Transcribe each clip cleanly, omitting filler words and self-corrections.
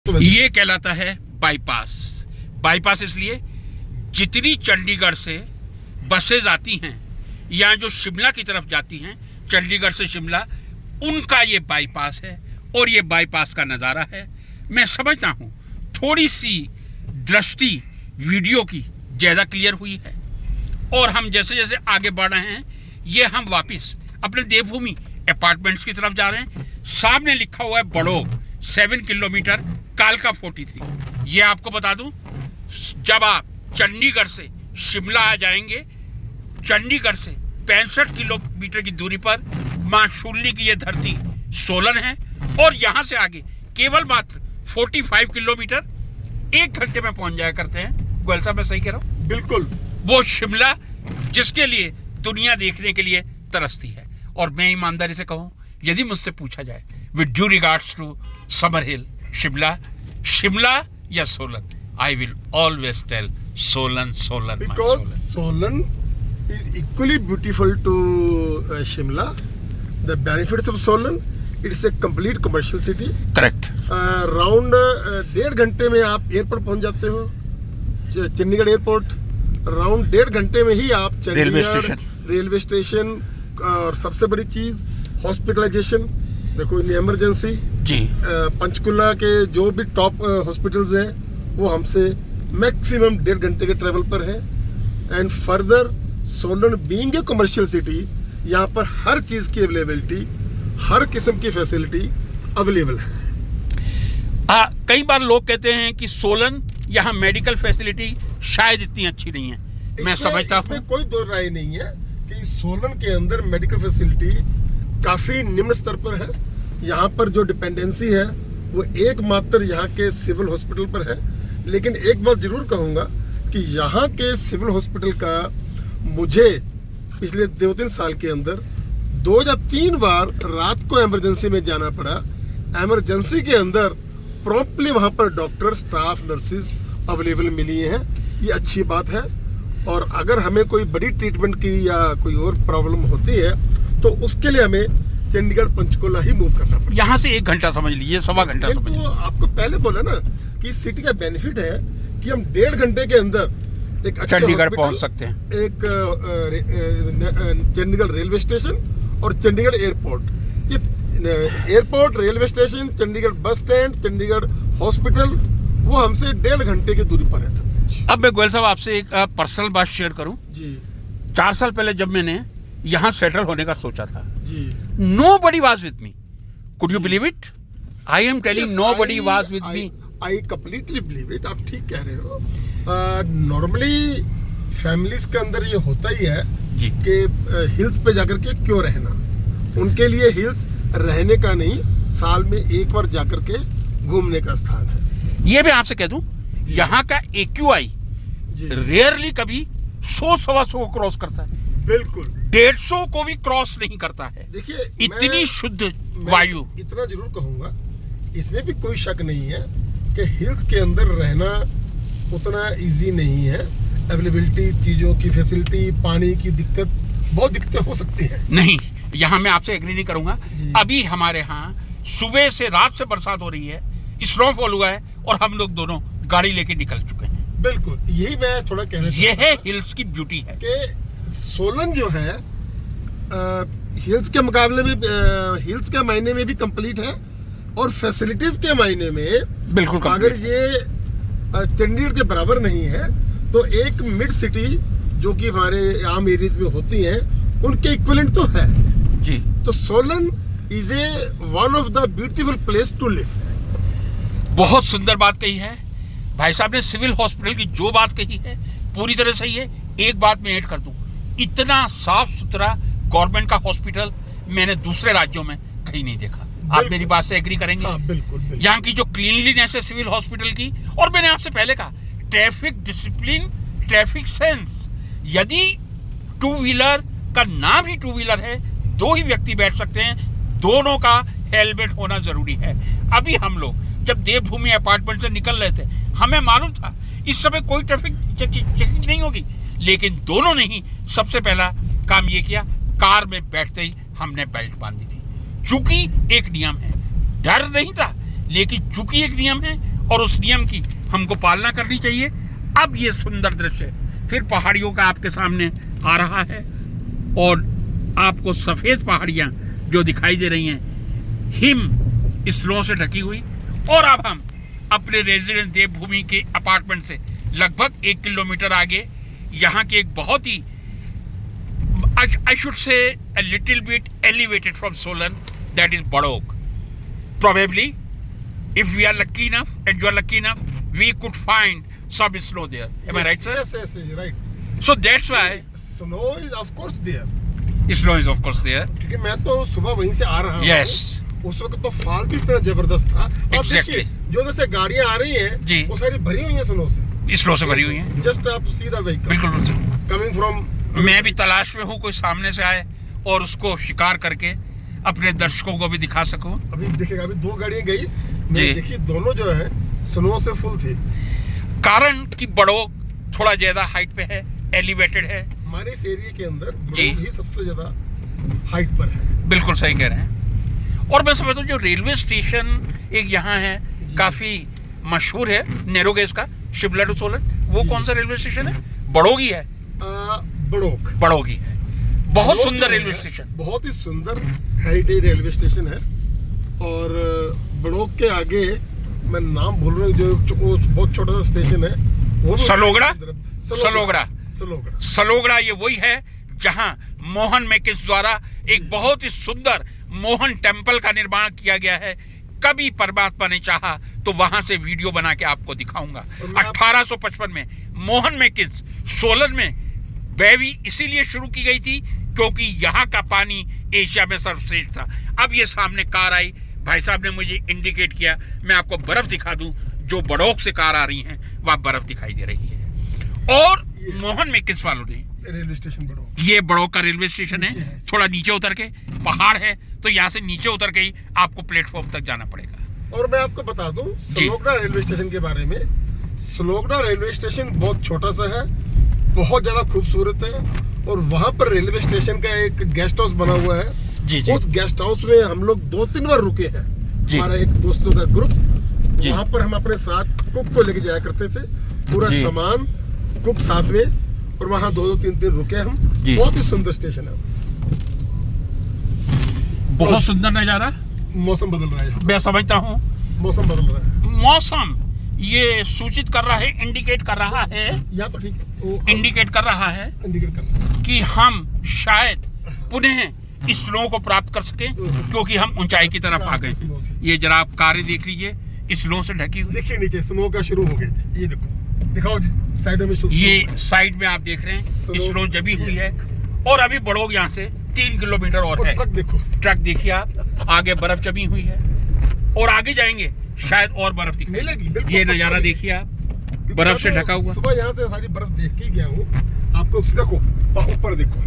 ये कहलाता है बाईपास। बाईपास इसलिए जितनी चंडीगढ़ से बसेज आती हैं या जो शिमला की तरफ जाती हैं, चंडीगढ़ से शिमला, उनका ये बाईपास है और ये बाईपास का नज़ारा है। मैं समझता हूँ थोड़ी सी दृष्टि वीडियो की ज़्यादा क्लियर हुई है और हम जैसे जैसे आगे बढ़ रहे हैं ये हम वापस अपने देवभूमि अपार्टमेंट्स की तरफ जा रहे हैं। सामने लिखा हुआ है बड़ोग 7 किलोमीटर, कालका 43। ये आपको बता दूं, जब आप चंडीगढ़ से शिमला आ जाएंगे, चंडीगढ़ से 65 किलोमीटर की दूरी पर मां शूलिनी की ये धरती सोलन है और यहां से आगे केवल मात्र 45 किलोमीटर 1 घंटे में पहुंच जाया करते हैं। गोयल साहब मैं सही कह रहा हूं? बिल्कुल। वो शिमला जिसके लिए दुनिया देखने के लिए तरसती है। और मैं ईमानदारी से कहूं, यदि मुझसे पूछा जाए with due regards to Summer Hill, Shimla या Solan, I will always tell Solan, Solan, because Solan is equally beautiful to Shimla. The benefits of Solan, it is a complete commercial city. Correct. Around 1.5 घंटे में आप एयरपोर्ट पहुंच जाते हो, चंडीगढ़ एयरपोर्ट। अराउंड 1.5 घंटे में ही आप रेलवे स्टेशन और सबसे बड़ी चीज हॉस्पिटलाइजेशन। देखो इन इमरजेंसी जी, पंचकुला के जो भी टॉप हॉस्पिटल्स हैं वो हमसे मैक्सिमम 1.5 घंटे के ट्रेवल पर है। And further Solan being a commercial city, यहाँ पर हर चीज़ की अवेलेबिलिटी, हर किस्म की फैसिलिटी अवेलेबल है। कई बार लोग कहते हैं कि सोलन यहाँ मेडिकल फैसिलिटी शायद इतनी अच्छी नहीं है। मैं समझता हूँ इसमें कोई दो राय नहीं है कि सोलन के अंदर मेडिकल फैसिलिटी काफ़ी निम्न स्तर पर है। यहाँ पर जो डिपेंडेंसी है वो एकमात्र यहाँ के सिविल हॉस्पिटल पर है। लेकिन एक बात जरूर कहूँगा कि यहाँ के सिविल हॉस्पिटल का मुझे पिछले 2-3 साल के अंदर 2 या 3 बार रात को इमरजेंसी में जाना पड़ा। इमरजेंसी के अंदर प्रॉम्प्टली वहाँ पर डॉक्टर, स्टाफ, नर्सिस अवेलेबल मिली हैं। ये अच्छी बात है। और अगर हमें कोई बड़ी ट्रीटमेंट की या कोई और प्रॉब्लम होती है तो उसके लिए हमें चंडीगढ़ पंचकुला ही मूव करना पड़ता है। यहाँ से 1 घंटा समझ लीजिए, 1.25 घंटा समझ लीजिए। तो आपको पहले बोला ना कि सिटी का बेनिफिट है कि हम 1.5 घंटे के अंदर एक अच्छा चंडीगढ़ पहुंच सकते हैं। एक चंडीगढ़ रेलवे स्टेशन और चंडीगढ़ एयरपोर्ट। ये airport, railway station, Chandigarh bus stand, Chandigarh hospital, वो हमसे 1.5 घंटे की दूरी पर है सब कुछ। अब मैं गोयल साहब आपसे एक पर्सनल बात शेयर करूं जी। 4 साल पहले जब मैंने यहाँ सेटल होने का सोचा था, जी, nobody was with me. Could you believe it? I am telling nobody was with me. I completely believe it. आप ठीक कह रहे हो। नॉर्मली फैमिलीज के अंदर ये होता ही है जी कि हिल्स पे जाकर के क्यों रहना। उनके लिए हिल्स रहने का नहीं, साल में एक बार जाकर के घूमने का स्थान है। ये भी आपसे कह दूं, यहाँ का AQI रेयरली कभी 100-125 को क्रॉस करता है। बिल्कुल 150 को भी क्रॉस नहीं करता है। देखिए, इतनी शुद्ध वायु। इतना जरूर कहूंगा, इसमें भी कोई शक नहीं है कि हिल्स के अंदर रहना उतना इजी नहीं है। अवेलेबिलिटी, चीज़ों की फैसिलिटी, पानी की दिक्कत, बहुत दिक्कतें हो सकती हैं। नहीं, यहाँ मैं आपसे एग्री नहीं करूंगा। अभी हमारे यहाँ सुबह से रात से बरसात हो रही है, स्नोफॉल हुआ है और हम लोग दोनों गाड़ी लेके निकल चुके हैं। बिल्कुल, यही मैं थोड़ा कहना ये है हिल्स की ब्यूटी है कि सोलन जो है हिल्स के मुकाबले में, हिल्स के मायने में भी कंप्लीट है और फैसिलिटीज के मायने में बिल्कुल अगर ये चंडीगढ़ के बराबर नहीं है तो एक मिड सिटी जो कि हमारे आम एरियाज में होती हैं उनके इक्विवेलेंट तो है जी। तो Solan is a one of the beautiful place to live. बहुत सुंदर बात कही है भाई साहब ने। सिविल हॉस्पिटल की जो बात कही है पूरी तरह सही है। एक बात मैं ऐड कर दूं, इतना साफ सुथरा गवर्नमेंट का हॉस्पिटल मैंने दूसरे राज्यों में कहीं नहीं देखा। आप मेरी बात से एग्री करेंगे? हाँ, बिल्कुल, बिल्कुल। यहाँ की जो क्लीनलीनेस है सिविल हॉस्पिटल की, और मैंने आपसे पहले कहा ट्रैफिक डिसिप्लिन, ट्रैफिक सेंस। यदि 2 व्हीलर का नाम ही 2 व्हीलर है, 2 ही व्यक्ति बैठ सकते हैं, दोनों का हेलमेट होना जरूरी है। अभी हम लोग जब देवभूमि अपार्टमेंट से निकल रहे थे, हमें मालूम था इस समय कोई ट्रैफिक चेकिंग नहीं होगी, लेकिन दोनों ने ही सबसे पहला काम ये किया, कार में बैठते ही हमने बेल्ट बांधी थी। चूंकि एक नियम है, डर नहीं था, लेकिन चूंकि एक नियम है और उस नियम की हमको पालना करनी चाहिए। अब ये सुंदर दृश्य फिर पहाड़ियों का आपके सामने आ रहा है और आपको सफ़ेद पहाड़ियाँ जो दिखाई दे रही हैं हिम स्नो से ढकी हुई। और अब हम अपने रेजिडेंस देवभूमि के अपार्टमेंट से लगभग 1 किलोमीटर आगे यहाँ के एक बहुत ही I should say a little bit elevated from Solan, that is Badok. Probably, if we are lucky enough and you are lucky enough, we could find some snow there. Am I right, sir? Yes, right. So that's why Snow is of course there. snow is of course there. क्योंकि मैं तो सुबह वहीं से आ रहा हूँ। Yes. उस वक्त तो फॉल भी इतना जबरदस्त था। अब Exactly. देखिए जो उधर से गाड़ियाँ आ रही हैं, जी। वो सारी भरी हुई हैं स्नो से। स्नो से भरी हुई है। जस्ट आप सी द व्हीकल बिल्कुल sir. Coming from. मैं भी तलाश में हूँ कोई सामने से आए और उसको शिकार करके अपने दर्शकों को भी दिखा सकूं। अभी देखिएगा, अभी 2 गाड़ियाँ गई, जी। मैं देखिए दोनों जो है स्नो से फुल थी। कारण कि बड़ोक थोड़ा ज्यादा हाइट पे है, एलिवेटेड है। हमारे इस एरिया के अंदर जी। बड़ोग ही सबसे ज्यादा हाइट पर है। बिल्कुल सही कह रहे हैं। और मैं समझता हूँ जो रेलवे स्टेशन एक यहाँ है काफी मशहूर है नैरोगेज का, शिमला टू सोलन, वो जी। कौन सा रेलवे स्टेशन है? बड़ोगी है। बड़ोक बड़ोगी है। बहुत बड़ोक सुंदर जो है, रेलवे स्टेशन। बहुत ही सुंदर हेरिटेज रेलवे स्टेशन है। और बड़ोक के आगे मैं नाम भूल रहा हूँ, जो बहुत छोटा सा स्टेशन है वो भी सलोगड़ा? सलोगड़ा सलोगड़ा ये वही है जहां मोहन मैकिस द्वारा एक बहुत ही सुंदर मोहन टेम्पल का निर्माण किया गया है। कभी परमात्मा ने चाहा तो वहां से वीडियो बना के आपको दिखाऊंगा। 1855 में मोहन मैकिस सोलन में बैवी इसीलिए शुरू की गई थी क्योंकि यहाँ का पानी एशिया में सर्वश्रेष्ठ था। अब ये सामने कार आई, भाई साहब ने मुझे इंडिकेट किया, मैं आपको बर्फ दिखा दूं। जो बड़ोक से कार आ रही है वहां बर्फ दिखाई दे रही है। और मोहन मैकिस वालों ने रेलवे स्टेशन बड़ोक, ये बड़ोक का रेलवे स्टेशन है। थोड़ा नीचे उतर के, पहाड़ है तो यहाँ से नीचे उतर के ही आपको प्लेटफॉर्म तक जाना पड़ेगा। और मैं आपको बता दूं सलोगड़ा रेलवे स्टेशन के बारे में। सलोगड़ा रेलवे स्टेशन बहुत छोटा सा है, बहुत ज्यादा खूबसूरत है। और वहां पर रेलवे स्टेशन का एक गेस्ट हाउस बना हुआ है। जी, जी। उस गेस्ट हाउस में हम लोग 2-3 बार रुके हैं। जी। हमारा एक दोस्तों का ग्रुप, जी। वहां पर हम अपने साथ कुक को लेके जाया करते थे, पूरा जी। सामान कुक साथ में, और वहां 2-3 दिन रुके हम। जी। बहुत ही सुंदर स्टेशन है। बहुत सुंदर नजारा। मौसम बदल रहा है यहाँ। मैं समझता हूँ मौसम बदल रहा है। मौसम ये सूचित कर रहा है, इंडिकेट कर रहा है, यहाँ तो ठीक है, वो इंडिकेट कर रहा है इंडिकेट कर रहा है। कि हम शायद पुनः इस स्नो को प्राप्त कर सकें क्योंकि हम ऊंचाई की तरफ आ गए हैं। ये जरा आप कारें देख लीजिए, स्नो से ढकी हुई। देखिए नीचे स्नो का शुरू हो गया। ये देखो, दिखाओ साइड में ये साइड में आप देख रहे हैं स्नो जमी हुई है। और अभी बड़ोग यहाँ से 3 किलोमीटर और है। ट्रक देखो, ट्रक देखिए आप, आगे बर्फ जमी हुई है और आगे जाएंगे शायद और बर्फ दिखेगी। मिलेगी बिल्कुल। ये नजारा देखिए आप, बर्फ से ढका हुआ। सुबह यहाँ से सारी बर्फ देख के गया हूँ। आपको देखो ऊपर देखो,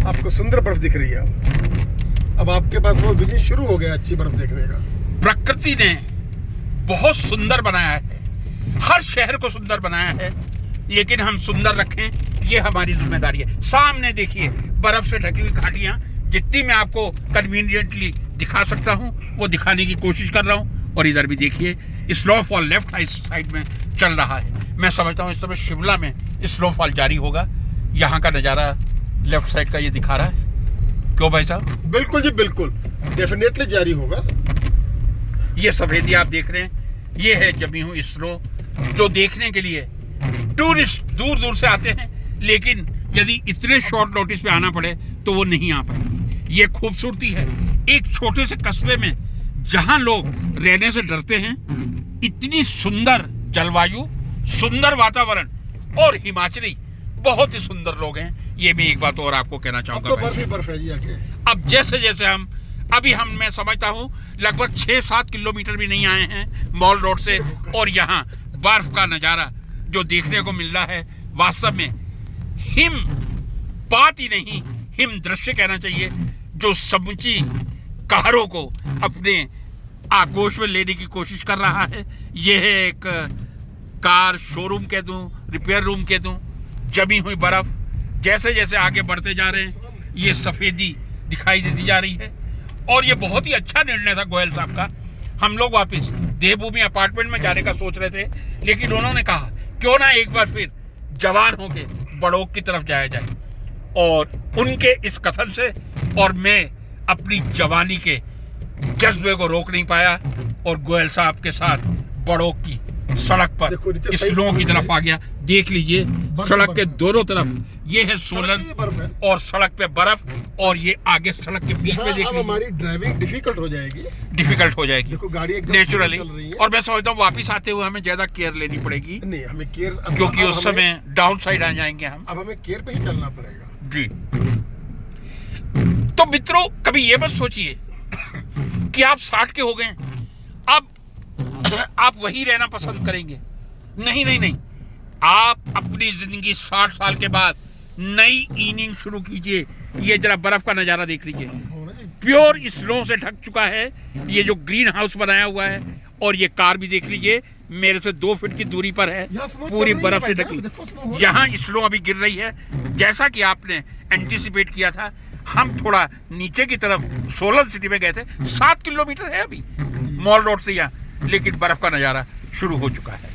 आपको सुंदर बर्फ दिख रही है। अब आपके पास वो विजन शुरू हो गया अच्छी बर्फ देखने का। प्रकृति ने बहुत सुंदर बनाया है, हर शहर को सुंदर बनाया है, लेकिन हम सुंदर रखें ये हमारी जिम्मेदारी है। सामने देखिए बर्फ से ढकी हुई घाटियां, जितनी मैं आपको कन्वीनियंटली दिखा सकता हूं वो दिखाने की कोशिश कर रहा हूं। और इधर भी देखिए स्नोफॉल लेफ्ट साइड में चल रहा है। मैं समझता हूं इस समय शिमला में स्नोफॉल जारी होगा। यहाँ का नज़ारा लेफ्ट साइड का ये दिखा रहा है। क्यों भाई साहब? बिल्कुल जी बिल्कुल, डेफिनेटली जारी होगा। ये सफेदी आप देख रहे हैं, ये है जमी हुई स्नो जो देखने के लिए टूरिस्ट दूर दूर से आते हैं, लेकिन यदि इतने शॉर्ट नोटिस पे आना पड़े तो वो नहीं आ पाएंगे। ये खूबसूरती है एक छोटे से कस्बे में जहां लोग रहने से डरते हैं। इतनी सुंदर जलवायु, सुंदर वातावरण और हिमाचली बहुत ही सुंदर लोग हैं। ये भी एक बात और आपको कहना चाहूंगा। तो बर्फ ही बर्फ है जी आगे। अब जैसे जैसे हम मैं समझता हूँ लगभग 6-7 किलोमीटर भी नहीं आए हैं मॉल रोड से, और यहाँ बर्फ का नज़ारा जो देखने को मिल रहा है वास्तव में हिमपात ही नहीं, हिम दृश्य कहना चाहिए, जो समूची कारों को अपने आगोश में लेने की कोशिश कर रहा है। यह है एक कार शोरूम कह दूं, रिपेयर रूम कह दूं, जमी हुई बर्फ। जैसे जैसे आगे बढ़ते जा रहे हैं ये सफ़ेदी दिखाई देती जा रही है। और ये बहुत ही अच्छा निर्णय था गोयल साहब का, हम लोग वापस देवभूमि अपार्टमेंट में जाने का सोच रहे थे, लेकिन उन्होंने कहा क्यों ना एक बार फिर जवान होके बड़ौक की तरफ जाया जाए। और उनके इस कथन से और मैं अपनी जवानी के जज्बे को रोक नहीं पाया और गोयल साहब के साथ बड़ौक की सड़क पर देखो नीचे इस साइड स्नो की से तरफ आ गया। देख लीजिए सड़क के दोनों तरफ ये है सोलन सड़क पे बर्फ है। और सड़क पे बर्फ और ये आगे सड़क के बीच में हाँ, देख अब लीजिए हमारी ड्राइविंग डिफिकल्ट हो जाएगी। डिफिकल्ट हो जाएगी देखो गाड़ी एकदम नेचुरली। चल रही है। और मैं समझता हूँ वापिस आते हुए हमें ज्यादा केयर लेनी पड़ेगी, नहीं हमें केयर क्योंकि उस समय डाउन साइड आ जाएंगे हम। अब हमें केयर पे ही चलना पड़ेगा जी। तो मित्रों कभी ये मत सोचिए कि आप 60 के हो गए अब आप वही रहना पसंद करेंगे। नहीं नहीं नहीं, आप अपनी जिंदगी 60 साल के बाद नई इनिंग शुरू कीजिए। ये जरा बर्फ का नजारा देख लीजिए, प्योर स्नो से ढक चुका है ये जो ग्रीन हाउस बनाया हुआ है। और ये कार भी देख लीजिए मेरे से 2 फीट की दूरी पर है, पूरी बर्फ से ढकी। यहाँ स्नो अभी गिर रही है। जैसा कि आपने एंटिसिपेट किया था, हम थोड़ा नीचे की तरफ सोलन सिटी में गए थे। 7 किलोमीटर है अभी मॉल रोड से यहाँ, लेकिन बर्फ का नजारा शुरू हो चुका है।